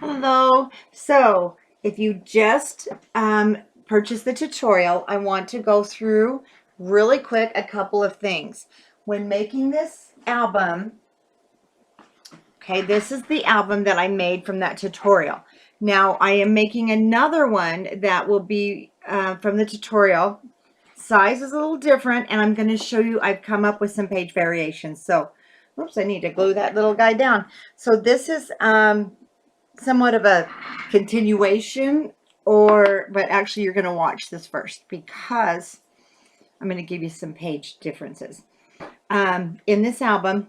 Hello. So if you just purchased the tutorial, I want to go through really quick a couple of things. When making this album, okay, this is the album that I made from that tutorial. Now I am making another one that will be from the tutorial. Size is a little different, and I'm going to show you, I've come up with some page variations. So, oops, I need to glue that little guy down. So this is somewhat of a continuation, but actually you're going to watch this first because I'm going to give you some page differences. In this album,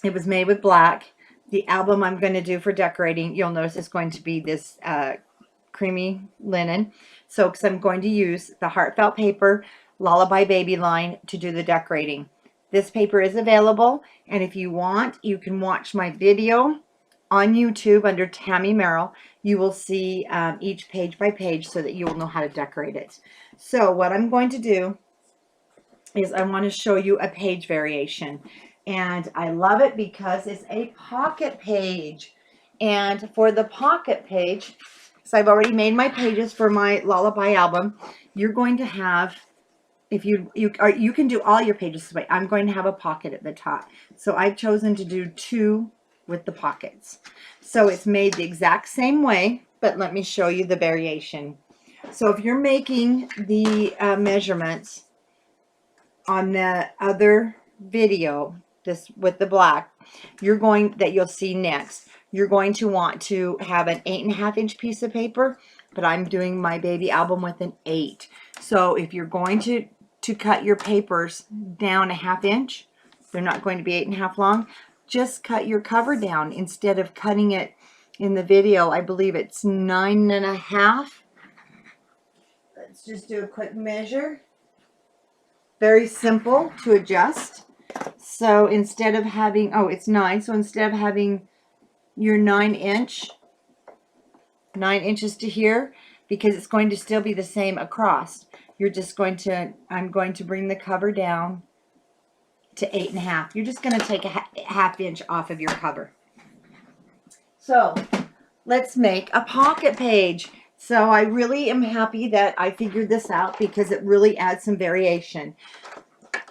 it was made with black. The album I'm going to do for decorating, you'll notice it's going to be this creamy linen. So, because I'm going to use the heartfelt paper Lullaby Baby line to do the decorating. This paper is available, and if you want, you can watch my video on YouTube under Tammy Merrill. You will see each page by page so that you will know how to decorate it. So what I'm going to do is I want to show you a page variation. And I love it because it's a pocket page. And for the pocket page, so I've already made my pages for my Lullaby album, you're going to have, if you can do all your pages this way. I'm going to have a pocket at the top. So I've chosen to do 2 with the pockets. So it's made the exact same way, but let me show you the variation. So if you're making the measurements on the other video, this with the black, you'll see next, you're going to want to have an 8.5 inch piece of paper, but I'm doing my baby album with an 8. So if you're going to cut your papers down 1/2 inch, they're not going to be 8.5 long, just cut your cover down instead of cutting it in the video. I believe it's 9.5. Let's just do a quick measure. Very simple to adjust. So instead of having, oh, it's 9. So instead of having your 9 inches to here, because it's going to still be the same across, you're just going to, I'm going to bring the cover down to 8.5. You're just going to take a 1/2 inch off of your cover. So let's make a pocket page. So I really am happy that I figured this out because it really adds some variation.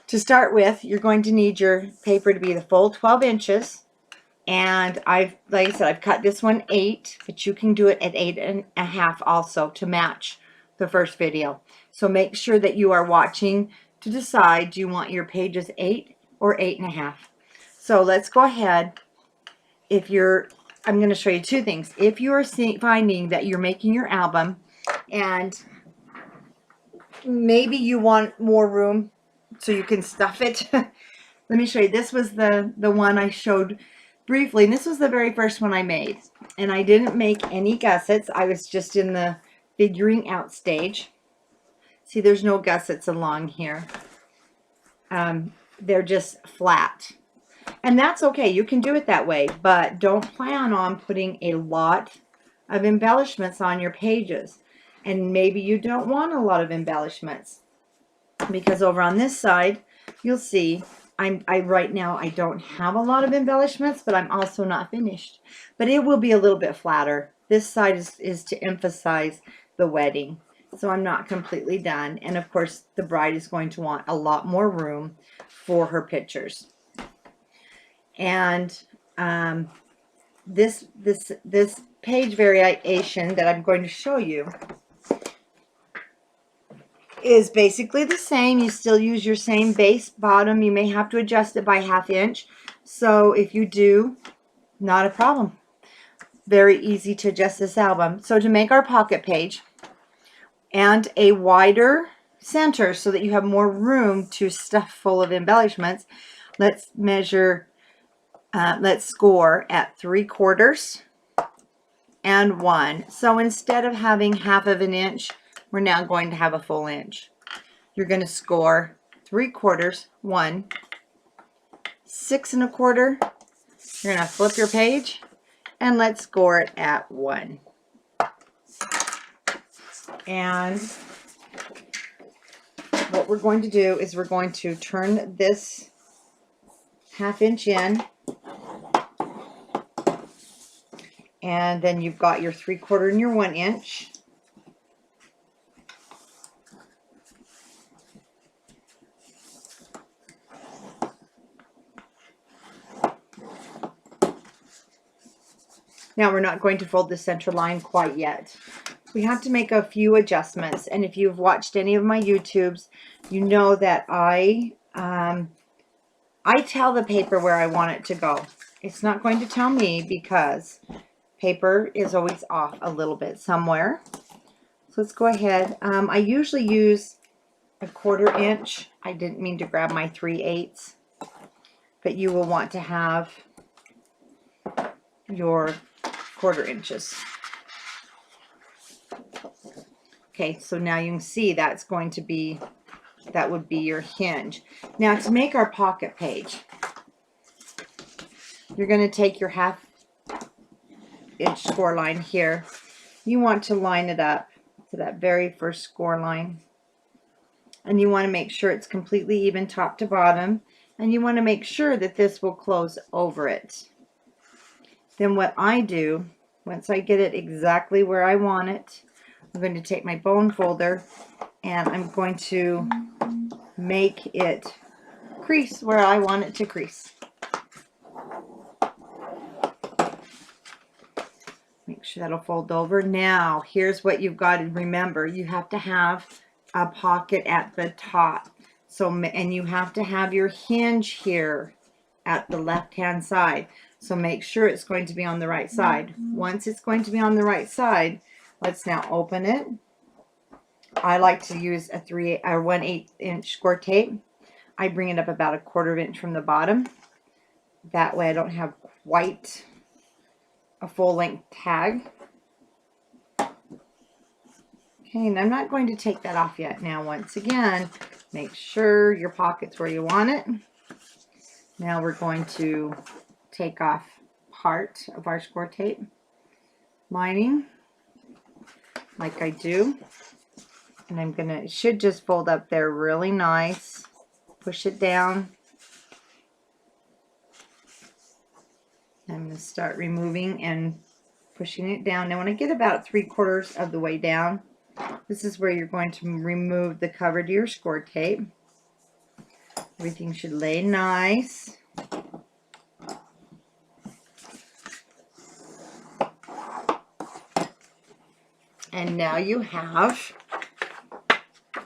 To start with, you're going to need your paper to be the full 12 inches. And like I said, I've cut this one 8, but you can do it at 8.5 also to match the first video. So make sure that you are watching to decide, do you want your pages 8 or 8.5? So let's go ahead. I'm going to show you 2 things. If you are finding that you're making your album and maybe you want more room so you can stuff it, let me show you. This was the one I showed briefly, and this was the very first one I made. And I didn't make any gussets. I was just in the figuring out stage. See, there's no gussets along here. They're just flat. And that's okay. You can do it that way, but don't plan on putting a lot of embellishments on your pages. And maybe you don't want a lot of embellishments, because over on this side, you'll see right now I don't have a lot of embellishments, but I'm also not finished. But it will be a little bit flatter. This side is to emphasize the wedding. So I'm not completely done. And of course, the bride is going to want a lot more room for her pictures. And this page variation that I'm going to show you is basically the same. You still use your same base bottom. You may have to adjust it by 1/2 inch. So if you do, not a problem. Very easy to adjust this album. So to make our pocket page and a wider center so that you have more room to stuff full of embellishments, let's measure, let's score at 3/4 and 1. So instead of having 1/2 inch, we're now going to have a full inch. You're going to score 3/4, 1, 6 1/4. You're going to flip your page and let's score it at 1. And what we're going to do is we're going to turn this 1/2 inch in And then you've got your 3/4 and your 1 inch. Now we're not going to fold the center line quite yet. We have to make a few adjustments, and if you've watched any of my YouTubes, you know that I tell the paper where I want it to go. It's not going to tell me because paper is always off a little bit somewhere. So let's go ahead. I usually use a 1/4 inch. I didn't mean to grab my 3/8, but you will want to have your 1/4 inches. Okay, so now you can see that's going to be, that would be your hinge. Now to make our pocket page, you're going to take your 1/2 inch score line here. You want to line it up to that very first score line. And you want to make sure it's completely even top to bottom. And you want to make sure that this will close over it. Then what I do, once I get it exactly where I want it, I'm going to take my bone folder and I'm going to make it crease where I want it to crease. Make sure that'll fold over. Now, here's what you've got to remember. You have to have a pocket at the top. And you have to have your hinge here at the left-hand side. So make sure it's going to be on the right side. Once it's going to be on the right side, let's now open it. I like to use a 1/8 inch score tape. I bring it up about a 1/4 inch from the bottom. That way I don't have quite a full length tag. Okay, and I'm not going to take that off yet. Now, once again, make sure your pocket's where you want it. Now we're going to take off part of our score tape lining, like I do. And I'm gonna, it should just fold up there really nice. Push it down. I'm going to start removing and pushing it down. Now when I get about 3/4 of the way down, this is where you're going to remove the cover to your score tape. Everything should lay nice. And now you have,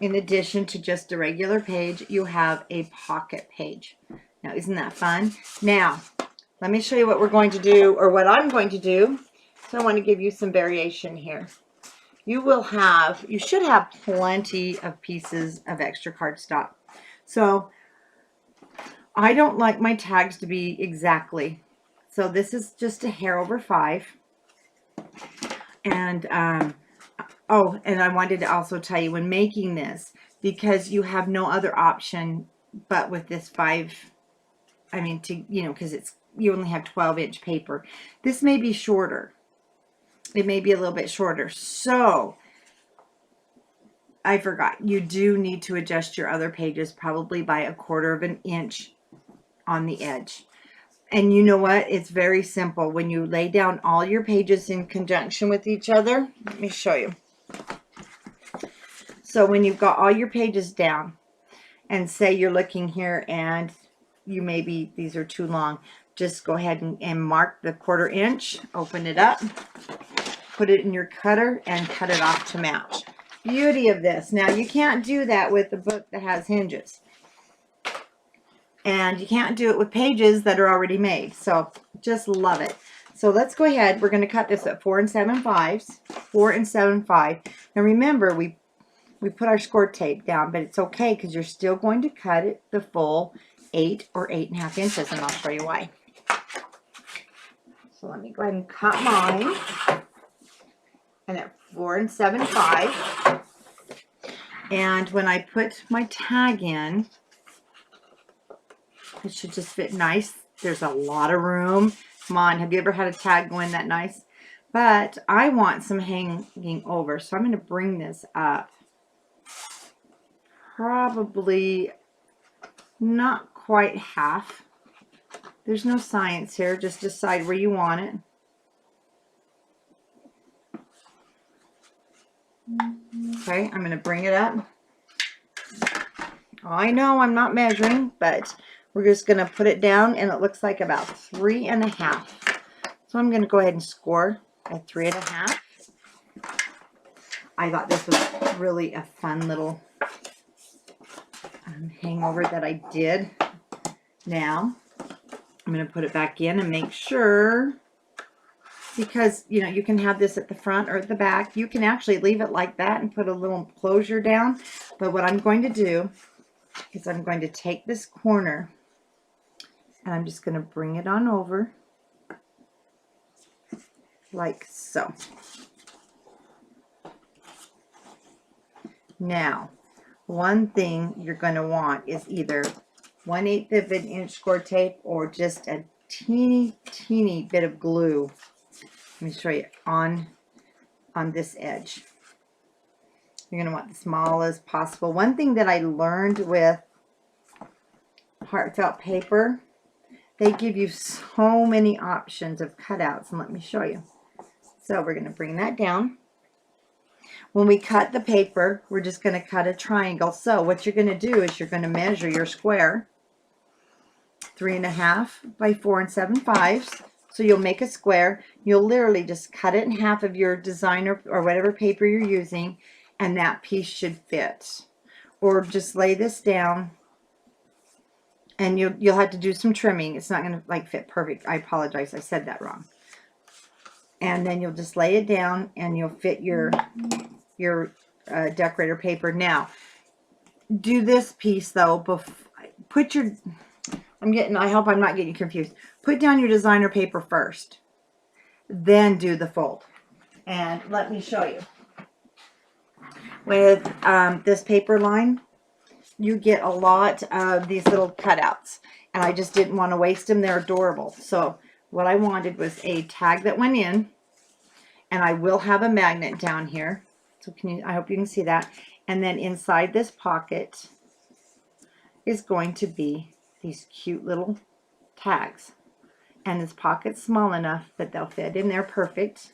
in addition to just a regular page, you have a pocket page. Now isn't that fun? Now let me show you what we're going to do, or what I'm going to do. So I want to give you some variation here. You should have plenty of pieces of extra cardstock. So I don't like my tags to be exactly. So this is just a hair over 5. And oh, and I wanted to also tell you, when making this, because you have no other option but with this 5, I mean, because you only have 12-inch paper. This may be shorter. It may be a little bit shorter. So I forgot, you do need to adjust your other pages probably by a 1/4 inch on the edge. And you know what? It's very simple. When you lay down all your pages in conjunction with each other, let me show you. So when you've got all your pages down, and say you're looking here and these are too long, just go ahead and mark the 1/4 inch, open it up, put it in your cutter, and cut it off to match. Beauty of this. Now you can't do that with a book that has hinges. And you can't do it with pages that are already made. So just love it. So let's go ahead. We're going to cut this at 4 7/5. 4 7/5. Now remember, we put our score tape down, but it's okay because you're still going to cut it the full 8 or 8.5 inches, and I'll show you why. So let me go ahead and cut mine. And at 4 7/5. And when I put my tag in, it should just fit nice. There's a lot of room. Come on, have you ever had a tag go in that nice? But I want some hanging over, so I'm going to bring this up. Probably not quite half. There's no science here. Just decide where you want it. Okay, I'm going to bring it up. I know I'm not measuring, but we're just going to put it down, and it looks like about 3.5. So I'm going to go ahead and score at 3.5. I thought this was really a fun little hangover that I did. Now I'm going to put it back in and make sure, because you know you can have this at the front or at the back. You can actually leave it like that and put a little closure down. But what I'm going to do is I'm going to take this corner and I'm just going to bring it on over like so. Now, one thing you're going to want is either 1/8 of an inch score tape or just a teeny bit of glue. Let me show you on this edge. You're going to want the small as possible. One thing that I learned with Heartfelt paper, they give you so many options of cutouts, and let me show you. So we're going to bring that down. When we cut the paper, we're just going to cut a triangle. So what you're going to do is you're going to measure your square 3.5 by 4 7/5. So you'll make a square. You'll literally just cut it in half of your designer or whatever paper you're using, and that piece should fit. Or just lay this down, and you'll have to do some trimming. It's not going to like fit perfect. I apologize, I said that wrong. And then you'll just lay it down, and you'll fit your decorator paper. Now, do this piece though. Put your, I hope I'm not getting confused. Put down your designer paper first, then do the fold. And let me show you. With this paper line, you get a lot of these little cutouts, and I just didn't want to waste them. They're adorable. So what I wanted was a tag that went in, and I will have a magnet down here. So I hope you can see that. And then inside this pocket is going to be these cute little tags. And this pocket's small enough that they'll fit in there perfect.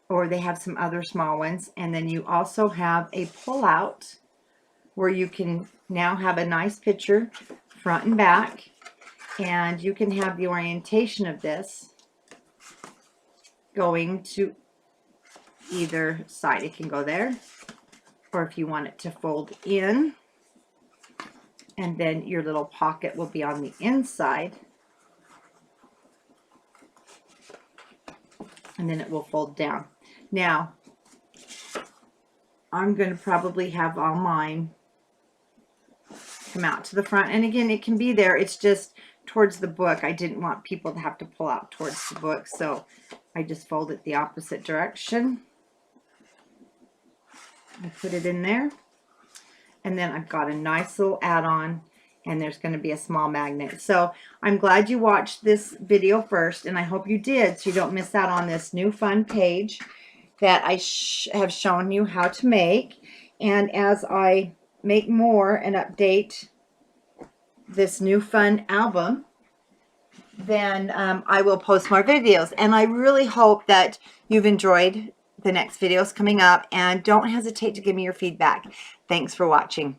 Or they have some other small ones. And then you also have a pull-out where you can now have a nice picture front and back. And you can have the orientation of this going to either side. It can go there, or if you want it to fold in, and then your little pocket will be on the inside, and then it will fold down. Now, I'm going to probably have all mine come out to the front, and again, it can be there. It's just towards the book. I didn't want people to have to pull out towards the book, so I just fold it the opposite direction. I put it in there, and then I've got a nice little add-on, and there's going to be a small magnet. So I'm glad you watched this video first, and I hope you did, so you don't miss out on this new fun page that I have shown you how to make. And as I make more and update this new fun album, then I will post more videos. And I really hope that you've enjoyed the next videos coming up, and don't hesitate to give me your feedback. Thanks for watching.